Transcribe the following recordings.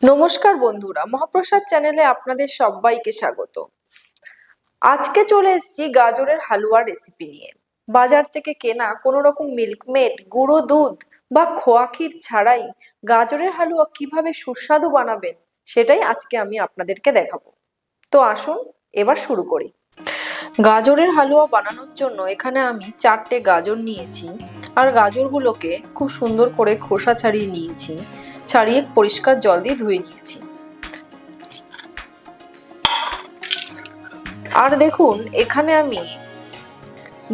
নমস্কার বন্ধুরা, মহাপ্রসাদ চ্যানেলে আপনাদের সবাইকে স্বাগত। আজকে চলে এসেছি গাজরের হালুয়া রেসিপি নিয়ে। বাজার থেকে কেনা কোনো রকম মিল্কমেড, গুঁড়ো দুধ বা খোয়া ক্ষীর ছাড়াই গাজরের হালুয়া কিভাবে সুস্বাদু বানাবেন সেটাই আজকে আমি আপনাদেরকে দেখাবো। তো আসুন এবার শুরু করি। গাজরের হালুয়া বানানোর জন্য এখানে আমি 4টে গাজর নিয়েছি, আর গাজরগুলোকে খুব সুন্দর করে খোসা ছাড়িয়ে নিয়েছি, ছাড়িয়ে পরিষ্কার জল দিয়ে ধুয়ে নিয়েছি। আর দেখুন এখানে আমি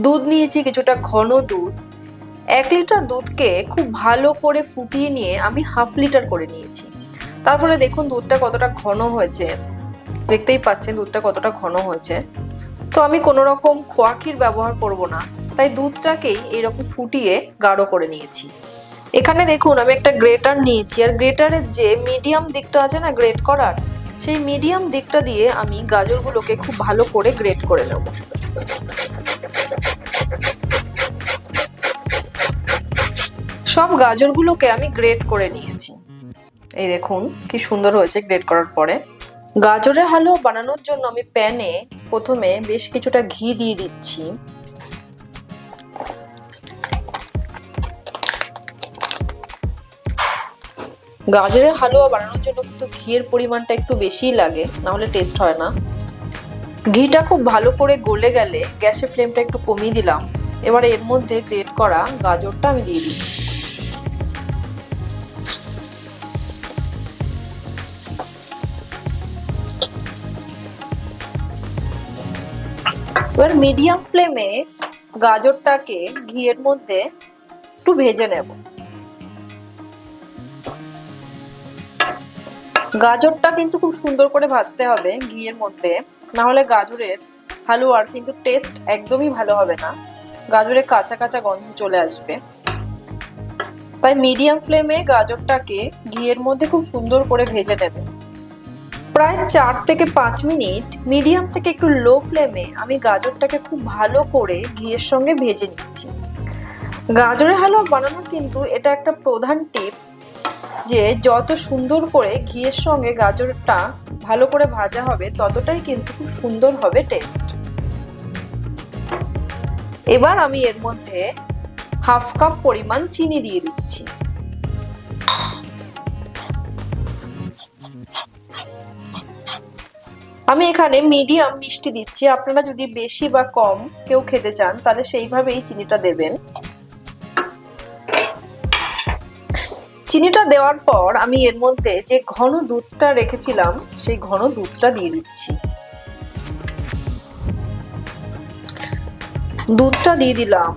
দুধ নিয়েছি, কিছুটা ঘন দুধ। 1 লিটার দুধকে খুব ভালো করে ফুটিয়ে নিয়ে আমি হাফ লিটার করে নিয়েছি। তারপরে দেখুন দুধটা কতটা ঘন হয়েছে, দেখতেই পাচ্ছেন দুধটা কতটা ঘন হয়েছে। তো আমি কোনো রকম খোয়া ক্ষীর ব্যবহার করব না, তাই দুধটাকেই এইরকম ফুটিয়ে গাঢ় করে নিয়েছি। এখানে দেখুন আমি একটা গ্রেটার নিয়েছি, আর গ্রেটারের যে মিডিয়াম দিকটা আছে না গ্রেট করার, সেই মিডিয়াম দিকটা দিয়ে আমি গাজরগুলোকে খুব ভালো করে গ্রেট করে নেব। সব গাজরগুলোকে আমি গ্রেট করে নিয়েছি। এই দেখুন কি সুন্দর হয়েছে গ্রেট করার পরে। গাজরের হালুয়া বানানোর জন্য আমি প্যানে প্রথমে বেশ কিছুটা ঘি দিয়ে দিচ্ছি। গাজরের হালুয়া বানানোর জন্য কিন্তু ঘিয়ের পরিমাণটা একটু বেশিই লাগে, না হলে টেস্ট হয় না। ঘিটা খুব ভালো করে গলে গেলে গ্যাসের ফ্লেমটা একটু কমিয়ে দিলাম। এবার এর মধ্যে গ্রেট করা গাজরটা আমি দিয়ে দিচ্ছি। এবার মিডিয়াম ফ্লেমে গাজরটাকে ঘিয়ের মধ্যে একটু ভেজে নেব। গাজরটা কিন্তু খুব সুন্দর করে ভাজতে হবে ঘিয়ের মধ্যে, না হলে গাজরের হালুয়ার কিন্তু টেস্ট একদমই ভালো হবে না, গাজরের কাঁচা কাঁচা গন্ধ চলে আসবে। তাই মিডিয়াম ফ্লেমে গাজরটাকে ঘিয়ের মধ্যে খুব সুন্দর করে ভেজে নেবে। প্রায় 4 থেকে 5 মিনিট মিডিয়াম থেকে একটু লো ফ্লেমে আমি গাজরটাকে খুব ভালো করে ঘিয়ের সঙ্গে ভেজে নিচ্ছি। গাজরের হালুয়া বানানোর কিন্তু এটা একটা প্রধান টিপস, যে যত সুন্দর করে ঘিয়ের সঙ্গে গাজরটা ভালো করে ভাজা হবে ততটাই কিন্তু খুব সুন্দর হবে টেস্ট। এবার আমি এর মধ্যে হাফ কাপ পরিমাণ চিনি দিয়ে দিচ্ছি। আমি এখানে মিডিয়াম মিষ্টি দিচ্ছি, আপনারা যদি বেশি বা কম কেউ খেতে চান তাহলে সেইভাবেই চিনিটা দেবেন। চিনিটা দেওয়ার পর আমি এর মধ্যে যে ঘন দুধটা রেখেছিলাম সেই ঘন দুধটা দিয়ে দিচ্ছি। দুধটা দিয়ে দিলাম।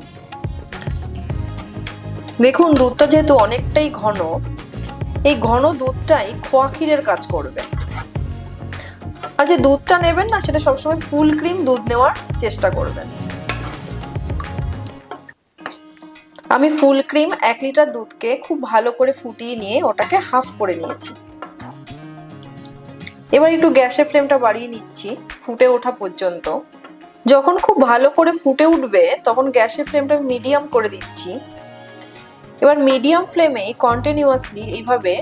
দেখুন দুধটা যেহেতু অনেকটাই ঘন, এই ঘন দুধটাই খোয়া ক্ষীরের কাজ করবে। আর যে দুধটা নেবেন না সেটা সবসময় ফুল ক্রিম দুধ নেওয়ার চেষ্টা করবেন। আমি ফুল ক্রিম 1 লিটার দুধকে খুব ভালো করে ফুটিয়ে নিয়ে ওটাকে হাফ করে নিয়েছি। এবার একটু গ্যাসের ফ্লেমটা বাড়িয়ে নিচ্ছি ফুটে ওঠা পর্যন্ত। যখন খুব ভালো করে ফুটে উঠবে তখন গ্যাসের ফ্লেমটা মিডিয়াম করে দিচ্ছি। এবার মিডিয়াম ফ্লেমে কন্টিনিউয়াসলি এইভাবে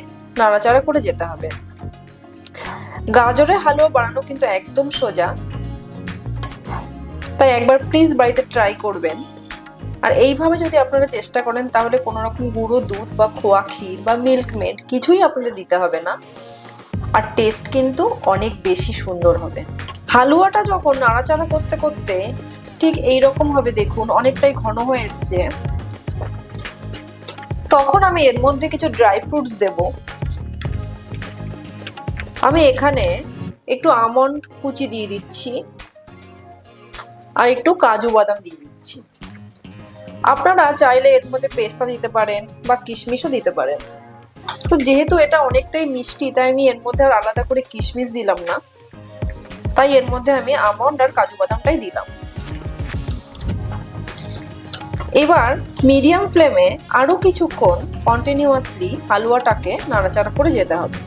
নাড়াচাড়া করে যেতে হবে। গাজরের হালুয়া বানানো কিন্তু একদম সোজা, তাই একবার প্লিজ বাড়িতে ট্রাই করবেন। আর এইভাবে যদি আপনারা চেষ্টা করেন তাহলে কোনো রকম গুঁড়ো দুধ বা খোয়া ক্ষীর বা মিল্কমেড কিছুই আপনাদের দিতে হবে না, আর টেস্ট কিন্তু অনেক বেশি সুন্দর হবে। হালুয়াটা যখন নাড়াচাড়া করতে করতে ঠিক এইরকম হবে, দেখুন অনেকটাই ঘন হয়ে এসছে, তখন আমি এর মধ্যে কিছু ড্রাই ফ্রুটস দেব। আমি এখানে একটু আমন্ড কুচি দিয়ে দিচ্ছি, আর একটু কাজু বাদাম দিয়ে দিচ্ছি। আপনারা চাইলে এর মধ্যে পেস্তা দিতে পারেন বা কিশমিশও দিতে পারেন। তো যেহেতু এটা অনেকটাই মিষ্টি তাই আমি এর মধ্যে আর আলাদা করে কিশমিশ দিলাম না, তাই এর মধ্যে আমি আমন্ড আর কাজু বাদামটাই দিলাম। এবার মিডিয়াম ফ্লেমে আরো কিছুক্ষণ কন্টিনিউয়াসলি হালুয়াটাকে নাড়াচাড়া করে যেতে হবে।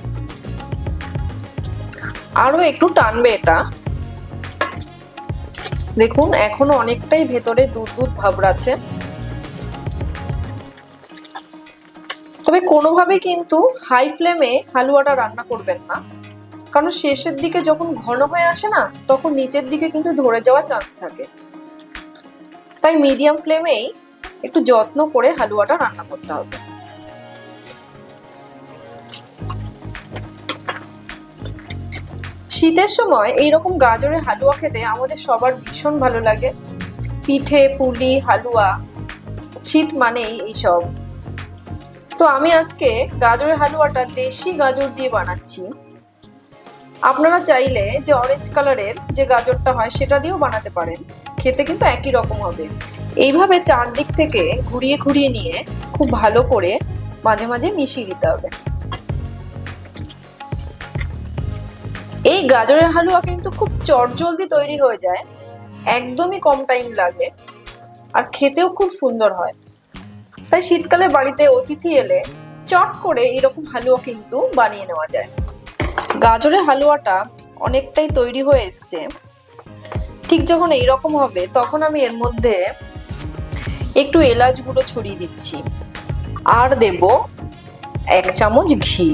আরো একটু টানবে এটা। দেখুন এখনো অনেকটাই ভেতরে দুধ দুধ ভাব আছে। তো তবে কোনোভাবেই কিন্তু হাই ফ্লেমে হালুয়াটা রান্না করবেন না, কারণ শেষের দিকে যখন ঘন হয়ে আসে না, তখন নিচের দিকে কিন্তু ধরে যাওয়ার চান্স থাকে। তাই মিডিয়াম ফ্লেমেই একটু যত্ন করে হালুয়াটা রান্না করতে হবে। শীতের সময় এইরকম গাজরের হালুয়া খেতে আমাদের সবার ভীষণ ভালো লাগে। পিঠে, পুলি, হালুয়া, শীত মানেই এইসব। তো আমি আজকে গাজরের হালুয়াটা দেশি গাজর দিয়ে বানাচ্ছি। আপনারা চাইলে যে অরেঞ্জ কালারের যে গাজরটা হয় সেটা দিয়েও বানাতে পারেন, খেতে কিন্তু একই রকম হবে। এইভাবে চারদিক থেকে ঘুরিয়ে ঘুরিয়ে নিয়ে খুব ভালো করে মাঝে মাঝে মিশিয়ে দিতে হবে। এই গাজরের হালুয়া কিন্তু খুব চটজলদি তৈরি হয়ে যায়, একদমই কম টাইম লাগে, আর খেতেও খুব সুন্দর হয়। তাই শীতকালে বাড়িতে অতিথি এলে চট করে এরকম হালুয়া কিন্তু বানিয়ে নেওয়া যায়। গাজরের হালুয়াটা অনেকটাই তৈরি হয়ে এসছে। ঠিক যখন এইরকম হবে তখন আমি এর মধ্যে একটু এলাচ গুঁড়ো ছড়িয়ে দিচ্ছি, আর দেব 1 চামচ ঘি।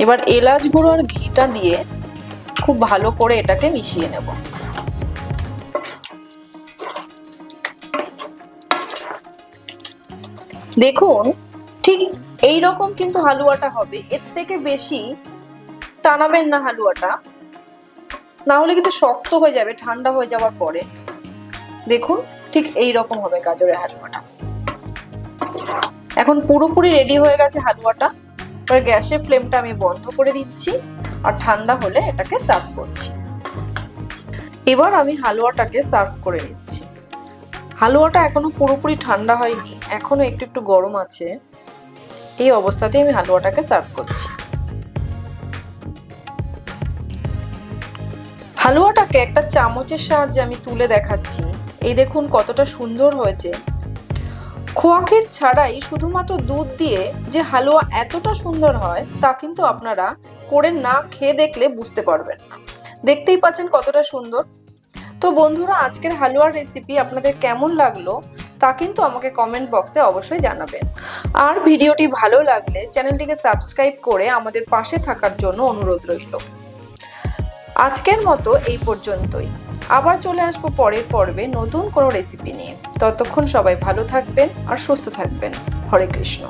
এবার এলাচ গুঁড়ো আর ঘিটা দিয়ে খুব ভালো করে এটাকে মিশিয়ে নেব। দেখুন ঠিক এই রকম কিন্তু হালুয়াটা হবে, এর থেকে বেশি টানাবেন না হালুয়াটা, না হলে কিন্তু শক্ত হয়ে যাবে ঠান্ডা হয়ে যাওয়ার পরে। দেখুন ঠিক এই রকম হবে গাজরের হালুয়াটা। এখন পুরোপুরি রেডি হয়ে গেছে হালুয়াটা। এবার গ্যাসের ফ্লেমটা আমি বন্ধ করে দিচ্ছি, আর ঠান্ডা হলে এটাকে সার্ভ করছি। এবার আমি হালুয়াটাকে সার্ভ করে নিচ্ছি। হালুয়াটা এখনো পুরোপুরি ঠান্ডা হয়নি, এখনো একটু একটু গরম আছে। এই অবস্থাতে আমি হালুয়াটাকে সার্ভ করছি। হালুয়াটাকে একটা চামচের সাহায্যে আমি তুলে দেখাচ্ছি। এই দেখুন কতটা সুন্দর হয়েছে। খোয়া ক্ষীর ছাড়াই শুধুমাত্র দুধ দিয়ে যে হালুয়া এতটা সুন্দর হয় তা কিন্তু আপনারা করে না খেয়ে দেখলে বুঝতে পারবেন না। দেখতেই পাচ্ছেন কতটা সুন্দর। তো বন্ধুরা, আজকের হালুয়ার রেসিপি আপনাদের কেমন লাগলো তা কিন্তু আমাকে কমেন্ট বক্সে অবশ্যই জানাবেন। আর ভিডিওটি ভালো লাগলে চ্যানেলটিকে সাবস্ক্রাইব করে আমাদের পাশে থাকার জন্য অনুরোধ রইল। আজকের মতো এই পর্যন্তই। আবার চলে আসবো পরের পর্বে নতুন কোনো রেসিপি নিয়ে। ততক্ষণ সবাই ভালো থাকবেন আর সুস্থ থাকবেন। হরে কৃষ্ণ।